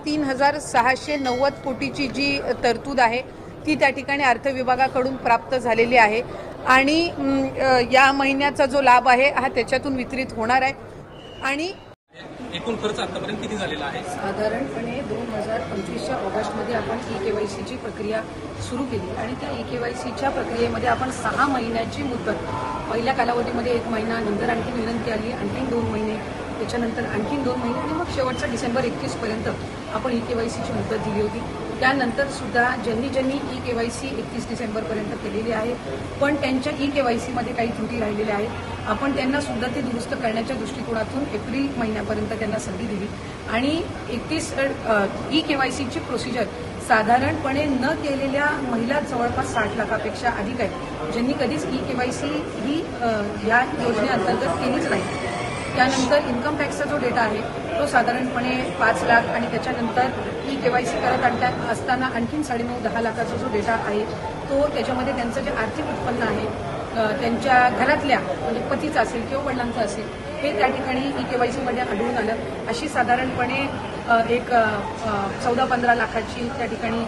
3,690 कोटीची जी तरतूद आहे ती त्या ठिकाणी अर्थ विभागाकडून प्राप्त झालेली आहे आणि या महिन्याचा जो लाभ आहे हा त्याच्यातून वितरित होणार आहे। आणि एकूण खर्च आतापर्यंत किती झालेला आहे? साधारणपणे 2025च्या ऑगस्टमध्ये आपण ई-केवायसीची प्रक्रिया सुरू केली आणि त्या ई-केवायसीच्या प्रक्रियेमध्ये आपण 6 महिन्याची मुदत, पहिल्या कालावधीमध्ये 1 महिना, नंतर आणखी विनंती आली आणखीन 2 महिने, त्याच्यानंतर आणखीन 2 महिने आणि मग शेवटचा डिसेंबर 31 पर्यंत आपण ई-केवायसीची मुदत दिली होती। त्यानंतर सुद्धा ज्यांनी ई-केवायसी 31 डिसेंबरपर्यंत केलेली आहे पण त्यांच्या ई-केवायसीमध्ये काही त्रुटी राहिलेल्या आहेत, आपण त्यांना सुद्धा ते दुरुस्त करण्याच्या दृष्टिकोनातून एप्रिल महिन्यापर्यंत त्यांना संधी दिली आणि 31 ई-केवायसीची प्रोसिजर साधारणपणे न केलेल्या महिला जवळपास 60 लाखापेक्षा अधिक आहेत, ज्यांनी कधीच ई-केवायसी ही या योजनेअंतर्गत केलीच नाही। त्यानंतर इन्कम टॅक्सचा जो डेटा आहे तो साधारणपणे 5 लाख आणि त्याच्यानंतर ई-केवायसी करत असताना आणखीन 9.5-10 लाखाचा जो डेटा आहे तो त्याच्यामध्ये त्यांचं जे आर्थिक उत्पन्न आहे त्यांच्या घरातल्या म्हणजे पतीचं असेल किंवा वडिलांचं असेल हे त्या ठिकाणी ई-केवायसीमध्ये आढळून आलं। अशी साधारणपणे एक 14-15 लाखाची त्या ठिकाणी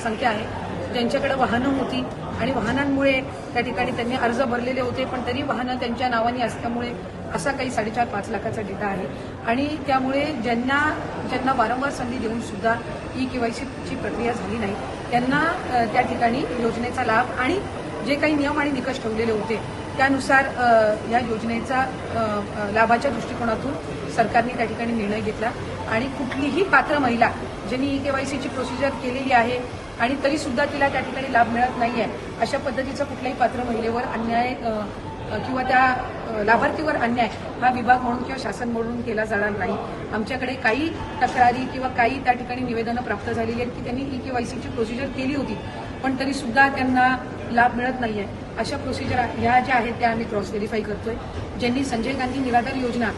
संख्या आहे ज्यांच्याकडे वाहनं होती आणि वाहनांमुळे त्या ठिकाणी त्यांनी अर्ज भरलेले होते पण तरी वाहनं त्यांच्या नावाने असल्यामुळे असा काही 4.5-5 लाखाचा डेटा आहे आणि त्यामुळे ज्यांना वारंवार संधी देऊन सुद्धा ई-केवायसीची प्रक्रिया झाली नाही त्यांना त्या ठिकाणी योजनेचा लाभ आणि जे काही नियम आणि निकष ठेवलेले होते त्यानुसार या योजनेचा लाभाच्या दृष्टिकोनातून सरकारने त्या ठिकाणी निर्णय घेतला आणि कुठलीही पात्र महिला ज्यांनी ई-केवायसीची प्रोसिजर केलेली आहे आणि तरी सुद्धा तिला त्या ठिकाणी लाभ मिळत नाही आहे अशा पद्धतीचा कुठल्याही पात्र महिलेवर अन्याय किंवा त्या लाभार्थीवर अन्याय हा विभाग म्हणून किंवा शासन म्हणून केला जाणार नाही। आमच्याकडे काही तक्रारी किंवा काही त्या ठिकाणी निवेदनं प्राप्त झालेली आहेत की त्यांनी ई-केवायसीची प्रोसिजर केली होती पण तरी सुद्धा त्यांना लाभ मिळत नाही आहे। अशा प्रोसिजर ह्या ज्या आहेत त्या आम्ही क्रॉस व्हेरीफाय करतोय। ज्यांनी संजय गांधी निराधार योजना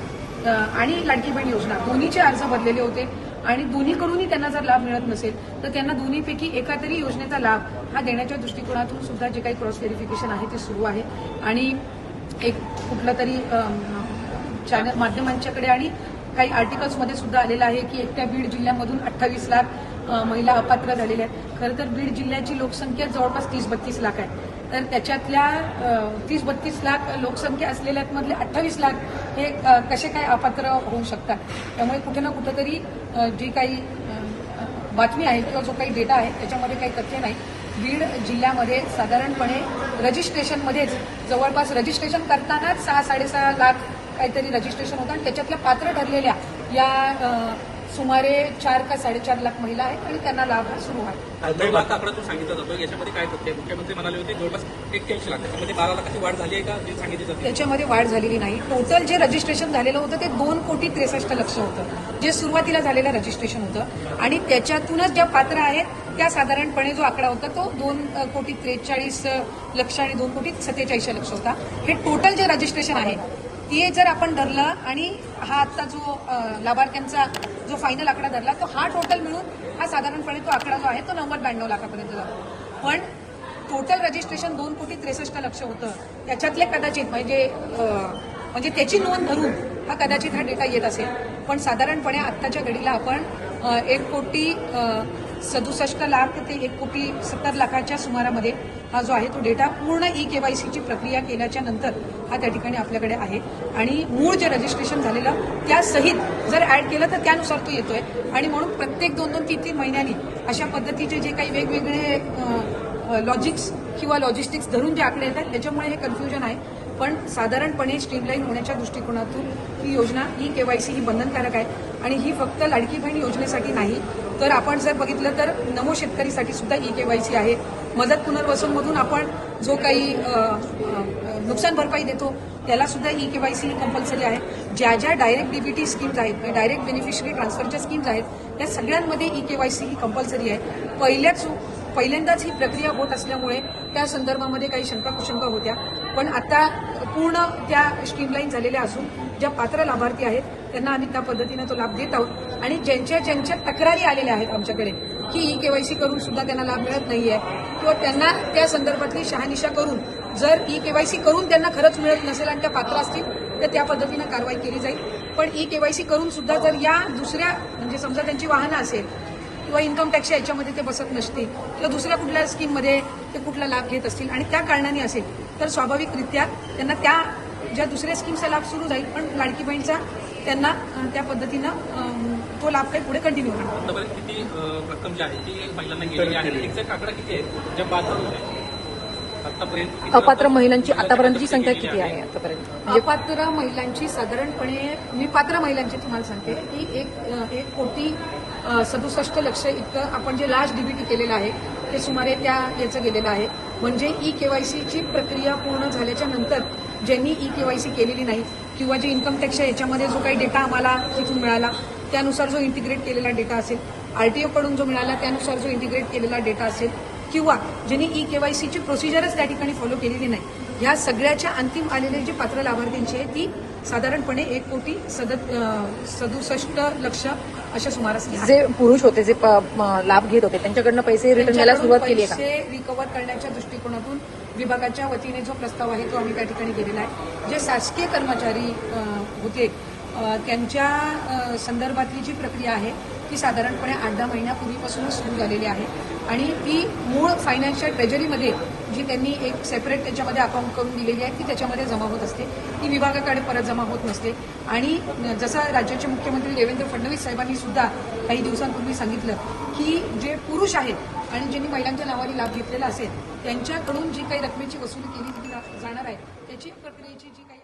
आणि लाडकी बहीण योजना दोन्हीचे अर्ज भरलेले होते आणि दोन्हीकडूनही त्यांना जर लाभ मिळत नसेल तर त्यांना दोन्हीपैकी एका तरी योजनेचा लाभ हा देण्याच्या दृष्टिकोनातून सुद्धा जे काही क्रॉस व्हेरिफिकेशन आहे ते सुरू आहे आणि एक कुठलं तरी चॅनल माध्यमांच्याकडे आणि काही आर्टिकल्समध्ये सुद्धा आलेलं आहे की एकट्या बीड जिल्ह्यामधून 28 लाख महिला अपात्र झालेल्या आहेत। खरं तर बीड जिल्ह्याची लोकसंख्या जवळपास 30-32 लाख आहे तर त्याच्यातल्या 30-32 लाख लोकसंख्या असलेल्यामधले 28 लाख हे कसे काय अपात्र होऊ शकतात। त्यामुळे कुठे ना कुठेतरी जी काही बातमी आहे किंवा जो काही डेटा आहे त्याच्यामध्ये काही तथ्य नाही। बीड जिल्ह्यामध्ये साधारणपणे रजिस्ट्रेशनमध्येच जवळपास रजिस्ट्रेशन करतानाच 6-6.5 लाख काहीतरी रजिस्ट्रेशन होतं आणि त्याच्यातल्या पात्र ठरलेल्या या सुमारे 4 का 4.5 लाख महिला आहेत आणि त्यांना लाभ हा सुरू आहे। 9 लाख आकडा तो सांगितला जातो याच्यामध्ये काय तथ्य? मुख्यमंत्री म्हणाले होते जवळपास 81 लाख, त्याच्यामध्ये 12 लाखाची वाढ झाली आहे का ते सांगितली जाते? त्याच्यामध्ये वाढ झालेली नाही। टोटल जे रजिस्ट्रेशन झालेलं होतं ते 2,63,00,000 होतं जे सुरुवातीला झालेलं रजिस्ट्रेशन होतं आणि त्याच्यातूनच ज्या पात्र आहेत त्या साधारणपणे जो आकडा होता तो 2,43,00,000 आणि 2,47,00,000 होता। हे टोटल जे रजिस्ट्रेशन आहे ते जर आपण धरलं आणि हा आता जो लाभार्थ्यांचा जो फायनल आकडा धरला तो हा टोटल मिळून हा साधारणपणे तो आकडा जो आहे तो 92 लाखापर्यंत जातो। पण टोटल रजिस्ट्रेशन 2,63,00,000 होतं त्याच्यातले कदाचित म्हणजे त्याची नोंद धरून हा कदाचित हा डेटा येत असेल पण साधारणपणे आत्ताच्या घडीला आपण 1,67,00,000 ते 1,70,00,000 सुमारामध्ये हा जो आहे तो डेटा पूर्ण ई-केवायसीची प्रक्रिया केल्याच्या नंतर हा त्या ठिकाणी आपल्याकडे आहे आणि मूळ जे रजिस्ट्रेशन झालेलं त्यासहित जर ऍड केलं तर त्यानुसार तो येतोय आणि म्हणून प्रत्येक 2-2, 3-3 महिन्यांनी अशा पद्धतीचे जे काही वेगवेगळे लॉजिक्स किंवा लॉजिस्टिक्स धरून जे आकडे येतात त्याच्यामुळे हे कन्फ्युजन आहे पण साधारणपणे स्ट्रीमलाईन होण्याच्या दृष्टिकोनातून ही योजना ई-केवायसी ही बंधनकारक आहे आणि ही फक्त लाडकी बहीण योजनेसाठी नाही तर आपण जर बघितलं तर नमो शेतकरीसाठी सुद्धा ई-केवायसी आहे। मदत पुनर्वसनमधून आपण जो काही नुकसान भरपाई देतो त्याला सुद्धा ई-केवायसी कंपल्सरी आहे। ज्या डायरेक्ट डीबीटी स्कीम्स आहेत डायरेक्ट बेनिफिशरी ट्रान्सफरच्या स्कीम्स आहेत त्या सगळ्यांमध्ये ई-केवायसी ही कंपल्सरी आहे। पहिल्यांदाच ही प्रक्रिया होत असल्यामुळे त्या संदर्भामध्ये काही शंका कुशंका होत्या पण आता पूर्ण त्या स्ट्रीमलाईन झालेल्या असून ज्या पात्र लाभार्थी आहेत त्यांना आम्ही त्या पद्धतीने तो लाभ देत आहोत आणि ज्यांच्या तक्रारी आलेल्या आहेत आमच्याकडे की ई-केवायसी करून सुद्धा त्यांना लाभ मिळत नाहीये किंवा त्यांना त्या संदर्भातली शहानिशा करून जर ई-केवायसी करून त्यांना खरंच मिळत नसेल आणि त्या पात्र असतील तर त्या पद्धतीने कारवाई केली जाईल। पण ई केवायसी करून सुद्धा जर या दुसऱ्या म्हणजे समजा त्यांची वाहनं असेल किंवा इन्कम टॅक्सच्या याच्यामध्ये ते बसत नसतील किंवा दुसऱ्या कुठल्या स्कीममध्ये ते कुठला लाभ घेत असतील आणि त्या कारणाने असेल तर स्वाभाविकरित्या त्यांना त्या ज्या दुसऱ्या स्कीमचा लाभ सुरू जाईल, पण लाडकी बहीणचा त्यांना त्या पद्धतीनं तो लाभ काही पुढे कंटिन्यू होणार. आतापर्यंत किती रक्कम जी आहे ती महिलांना गेलेली आहे, एक्झॅक्ट आकडा किती आहे ज्या पात्र होत्या आतापर्यंत? अपात्र महिलांची आतापर्यंतची संख्या किती आहे आतापर्यंत? अपात्र महिलांची साधारणपणे मी पात्र महिलांची तुम्हाला सांगते की 1,67,00,000 इतकं आपण जे लास्ट डीबीटी केलेलं आहे ते सुमारे त्या याचं गेलेलं आहे. म्हणजे ई केवायसीची प्रक्रिया पूर्ण झाल्याच्या नंतर ज्यांनी ई केवायसी केलेली नाही किंवा जे इन्कम टॅक्सच्या याच्यामध्ये जो काही डेटा आम्हाला तिथून मिळाला त्यानुसार जो इंटिग्रेट केलेला डेटा असेल, आरटीओ कडून जो मिळाला त्यानुसार जो इंटिग्रेट केलेला डेटा असेल किंवा ज्यांनी ई केवायसीची प्रोसिजरच त्या ठिकाणी फॉलो केलेली नाही, ह्या सगळ्याच्या अंतिम आलेले जे पात्र लाभार्थ्यांची आहे ती साधारणपणे 1,67,00,000 अशा सुमारास आहे. जे पुरुष होते जे लाभ घेत होते त्यांच्याकडनं पैसे रिटर्न घ्यायला सुरुवात केली आहे का? पैसे रिकव्हर करण्याच्या दृष्टिकोनातून विभागाच्या वतीने जो प्रस्ताव आहे तो आम्ही त्या ठिकाणी केलेला आहे. जे शासकीय कर्मचारी होते त्यांच्या संदर्भातली जी प्रक्रिया आहे ती साधारणपणे 8-10 महिन्यापूर्वीपासूनच सुरू झालेली आहे आणि ती मूळ फायनान्शियल ट्रेजरीमध्ये जी त्यांनी एक सेपरेट त्याच्यामध्ये अकाउंट करून दिलेली आहे ती त्याच्यामध्ये जमा होत असते, ती विभागाकडे परत जमा होत नसते. आणि जसं राज्याचे मुख्यमंत्री देवेंद्र फडणवीस साहेबांनी सुद्धा काही दिवसांपूर्वी सांगितलं की जे पुरुष आहेत आणि ज्यांनी महिलांच्या नावाने लाभ घेतलेला असेल त्यांच्याकडून जी काही रकमेची वसुली केली जाणार आहे त्याची प्रक्रियेची जी काही